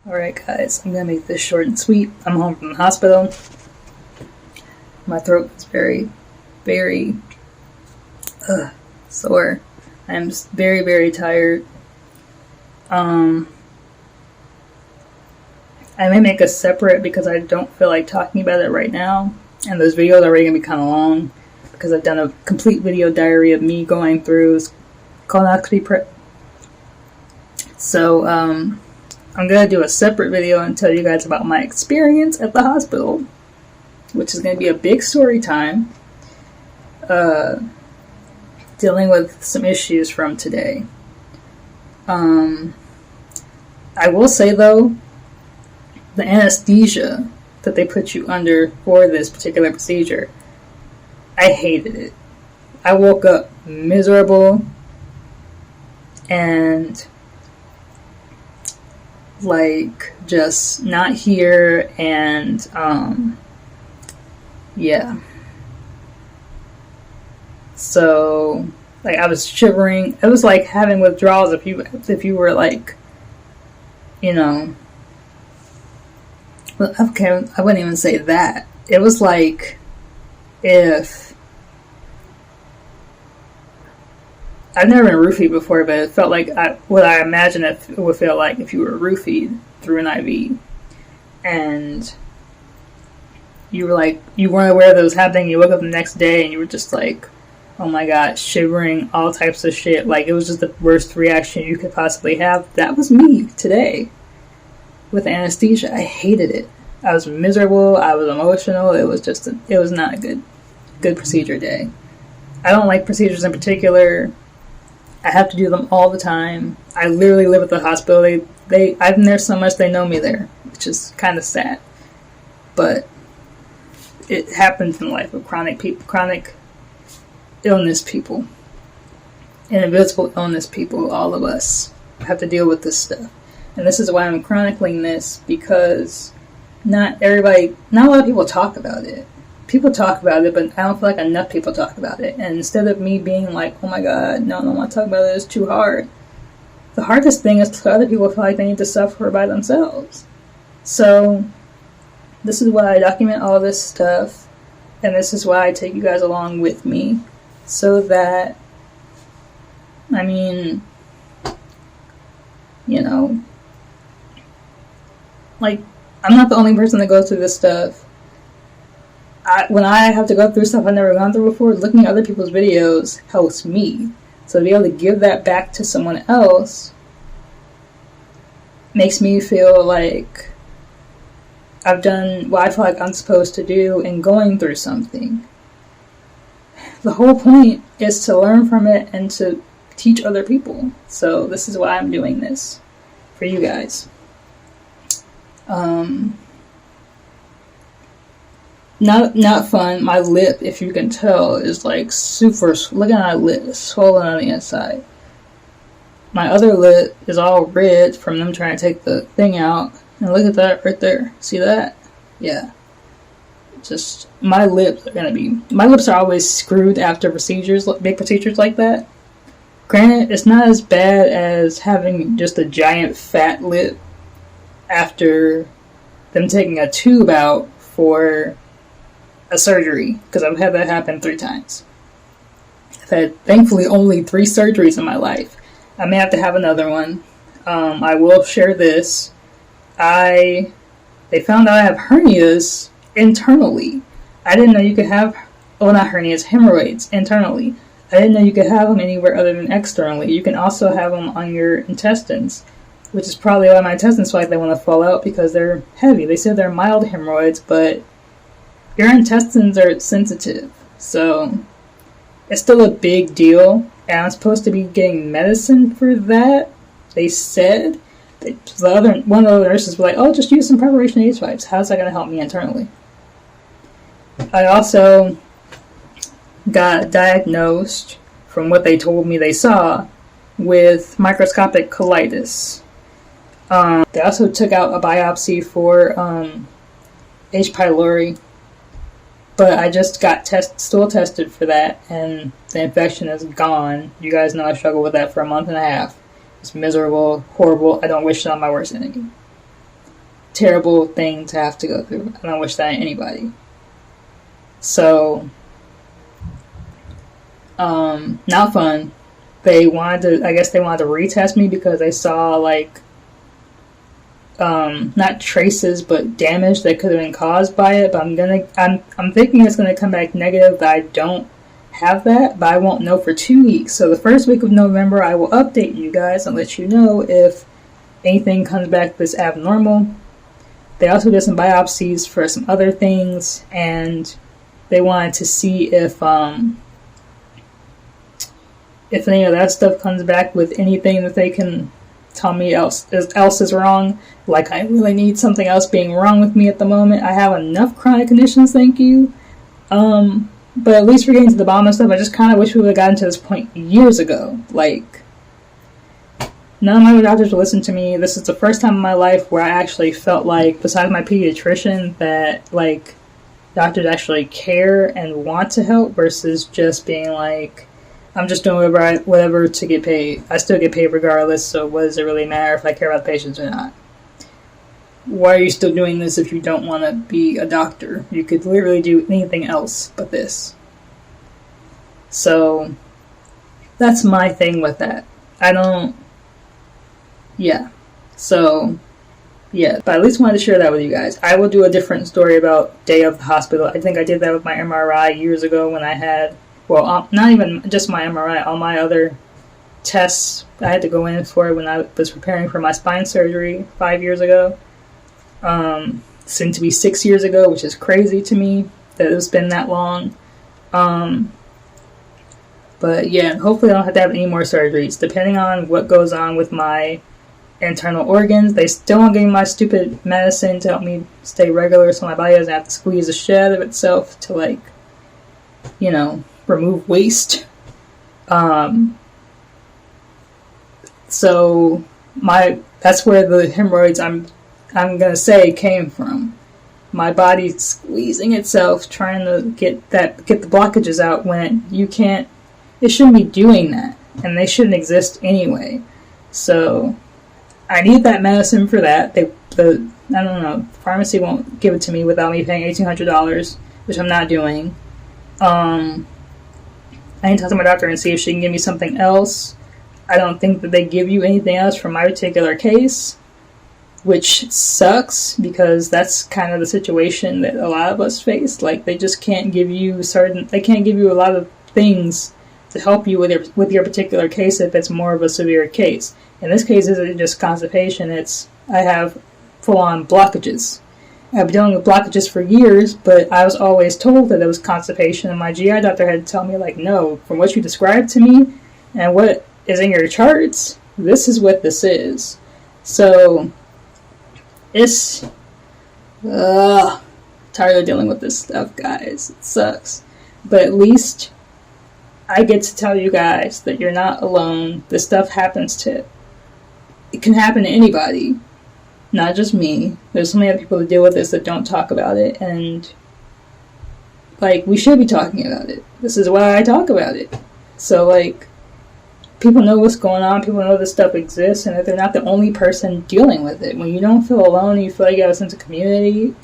Alright guys, I'm gonna make this short and sweet. I'm home from the hospital. My throat is very, very sore. I'm very, very tired. I may make a separate because I don't feel like talking about it right now. And those videos are already gonna be kind of long because I've done a complete video diary of me going through colonoscopy prep. So, I'm going to do a separate video and tell you guys about my experience at the hospital, which is going to be a big story time, dealing with some issues from today. I will say though, the anesthesia that they put you under for this particular procedure, I hated it. I woke up miserable and like just not here, and yeah, so like I was shivering. It was like having withdrawals if you were like, you know, well, okay, I wouldn't even say that. It was like if I've never been roofied before, but it felt like what I imagine it would feel like if you were roofied through an IV. And you were like, you weren't aware that was happening. You woke up the next day and you were just like, oh my god, shivering, all types of shit. Like, it was just the worst reaction you could possibly have. That was me today with anesthesia. I hated it. I was miserable. I was emotional. It was just, it was not a good procedure day. I don't like procedures in particular. I have to do them all the time. I literally live at the hospital. I've been there so much they know me there, which is kind of sad. But it happens in life with chronic illness people, and invisible illness people. All of us have to deal with this stuff, and this is why I'm chronicling this, because not a lot of people talk about it. People talk about it, but I don't feel like enough people talk about it. And instead of me being like, oh my god, no, I don't want to talk about it, it's too hard. The hardest thing is to other people feel like they need to suffer by themselves. So, this is why I document all this stuff. And this is why I take you guys along with me. So that, I mean, you know, like, I'm not the only person that goes through this stuff. When I have to go through stuff I've never gone through before, looking at other people's videos helps me. So to be able to give that back to someone else makes me feel like I've done what I feel like I'm supposed to do in going through something. The whole point is to learn from it and to teach other people. So this is why I'm doing this for you guys. Not fun. My lip, if you can tell, is like super. Look at my lip, it's swollen on the inside. My other lip is all red from them trying to take the thing out. And look at that right there. See that? Yeah. Just my lips are always screwed after procedures, big procedures like that. Granted, it's not as bad as having just a giant fat lip after them taking a tube out for a surgery, because I've had that happen 3 times. I've had, thankfully, only 3 surgeries in my life. I may have to have another one. I will share this. They found out I have hernias internally. I didn't know you could have, not hernias, hemorrhoids internally. I didn't know you could have them anywhere other than externally. You can also have them on your intestines, which is probably why my intestines feel like they want to fall out, because they're heavy. They said they're mild hemorrhoids, but your intestines are sensitive, so it's still a big deal, and I'm supposed to be getting medicine for that. They said. One of the nurses were like, oh, just use some preparation H wipes. How's that going to help me internally? I also got diagnosed, from what they told me they saw, with microscopic colitis. They also took out a biopsy for H. pylori, but I just got stool tested for that, and the infection is gone. You guys know I struggled with that for a month and a half. It's miserable, horrible. I don't wish it on my worst enemy. terrible thing to have to go through. I don't wish that on anybody. So, not fun. I guess they wanted to retest me because they saw, like, not traces, but damage that could have been caused by it. But I'm thinking it's gonna come back negative that I don't have that, but I won't know for 2 weeks. So the first week of November, I will update you guys and let you know if anything comes back that's abnormal. They also did some biopsies for some other things, and they wanted to see if any of that stuff comes back with anything that they can tell me else is wrong. Like, I really need something else being wrong with me at the moment. I have enough chronic conditions, thank you. But at least we're getting to the bottom of stuff. I just kind of wish we would have gotten to this point years ago. Like, none of my doctors would listen to me. This is the first time in my life where I actually felt like, besides my pediatrician, that, like, doctors actually care and want to help versus just being like, I'm just doing whatever to get paid. I still get paid regardless, so what does it really matter if I care about the patients or not? Why are you still doing this if you don't want to be a doctor? You could literally do anything else but this. So, that's my thing with that. So, but I at least wanted to share that with you guys. I will do a different story about day of the hospital. I think I did that with my MRI years ago when I had, well, not even just my MRI, all my other tests I had to go in for when I was preparing for my spine surgery 5 years ago. Soon to be 6 years ago, which is crazy to me that it's been that long. But yeah, hopefully I don't have to have any more surgeries. Depending on what goes on with my internal organs, they still won't give me my stupid medicine to help me stay regular so my body doesn't have to squeeze the shit out of itself to, like, you know, remove waste. So that's where the hemorrhoids I'm gonna say came from. My body squeezing itself trying to get the blockages out when it shouldn't be doing that, and they shouldn't exist anyway. So I need that medicine for that. I don't know, the pharmacy won't give it to me without me paying $1,800, which I'm not doing. I need to talk to my doctor and see if she can give me something else. I don't think that they give you anything else for my particular case, which sucks because that's kind of the situation that a lot of us face. Like, they just can't give you a lot of things to help you with your particular case if it's more of a severe case. In this case, it isn't just constipation, I have full-on blockages. I've been dealing with blockages for years, but I was always told that it was constipation, and my GI doctor had to tell me, like, no, from what you described to me and what is in your charts, this is what this is. So, it's tired of dealing with this stuff, guys. It sucks. But at least I get to tell you guys that you're not alone. This stuff it can happen to anybody. Not just me. There's so many other people that deal with this that don't talk about it, and, like, we should be talking about it. This is why I talk about it. So, like, people know what's going on, people know this stuff exists, and that they're not the only person dealing with it. When you don't feel alone and you feel like you have a sense of community,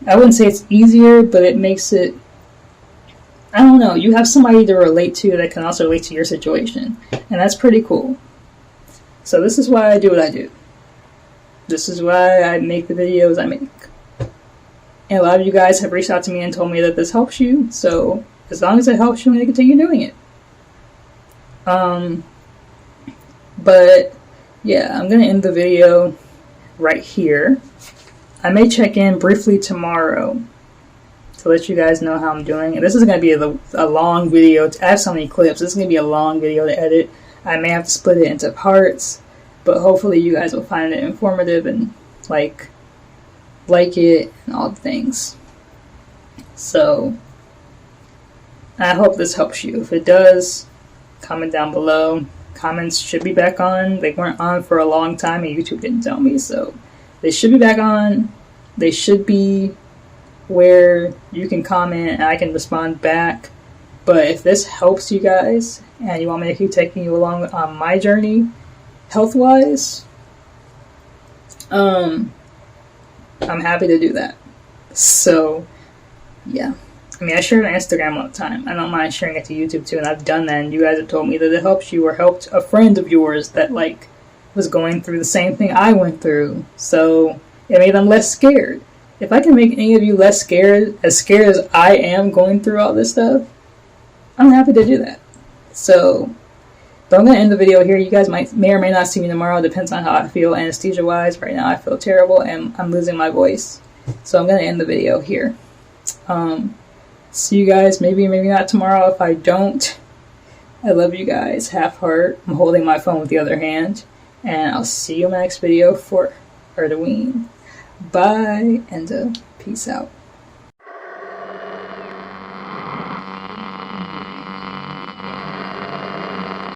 I wouldn't say it's easier, but it makes it, I don't know, you have somebody to relate to that can also relate to your situation, and that's pretty cool. So this is why I do what I do. This is why I make the videos I make. And a lot of you guys have reached out to me and told me that this helps you, so as long as it helps you, I'm going to continue doing it. But yeah, I'm going to end the video right here. I may check in briefly tomorrow to let you guys know how I'm doing. And this is going to be a long video. I have so many clips. This is going to be a long video to edit. I may have to split it into parts, but hopefully you guys will find it informative and like it and all the things. So I hope this helps you. If it does, comment down below. Comments should be back on. They weren't on for a long time and YouTube didn't tell me, so they should be back on. They should be where you can comment and I can respond back. But if this helps you guys and you want me to keep taking you along on my journey health-wise, I'm happy to do that. So, yeah. I mean, I share it on Instagram all the time. I don't mind sharing it to YouTube too, and I've done that, and you guys have told me that it helps you or helped a friend of yours that, like, was going through the same thing I went through. So, it made them less scared. If I can make any of you less scared as I am going through all this stuff, I'm happy to do that. So, but I'm going to end the video here. You guys may or may not see me tomorrow. It depends on how I feel anesthesia-wise. Right now I feel terrible and I'm losing my voice. So I'm going to end the video here. See you guys maybe not tomorrow. If I don't, I love you guys. Half heart. I'm holding my phone with the other hand. And I'll see you in my next video for O-WEEN. Bye and peace out.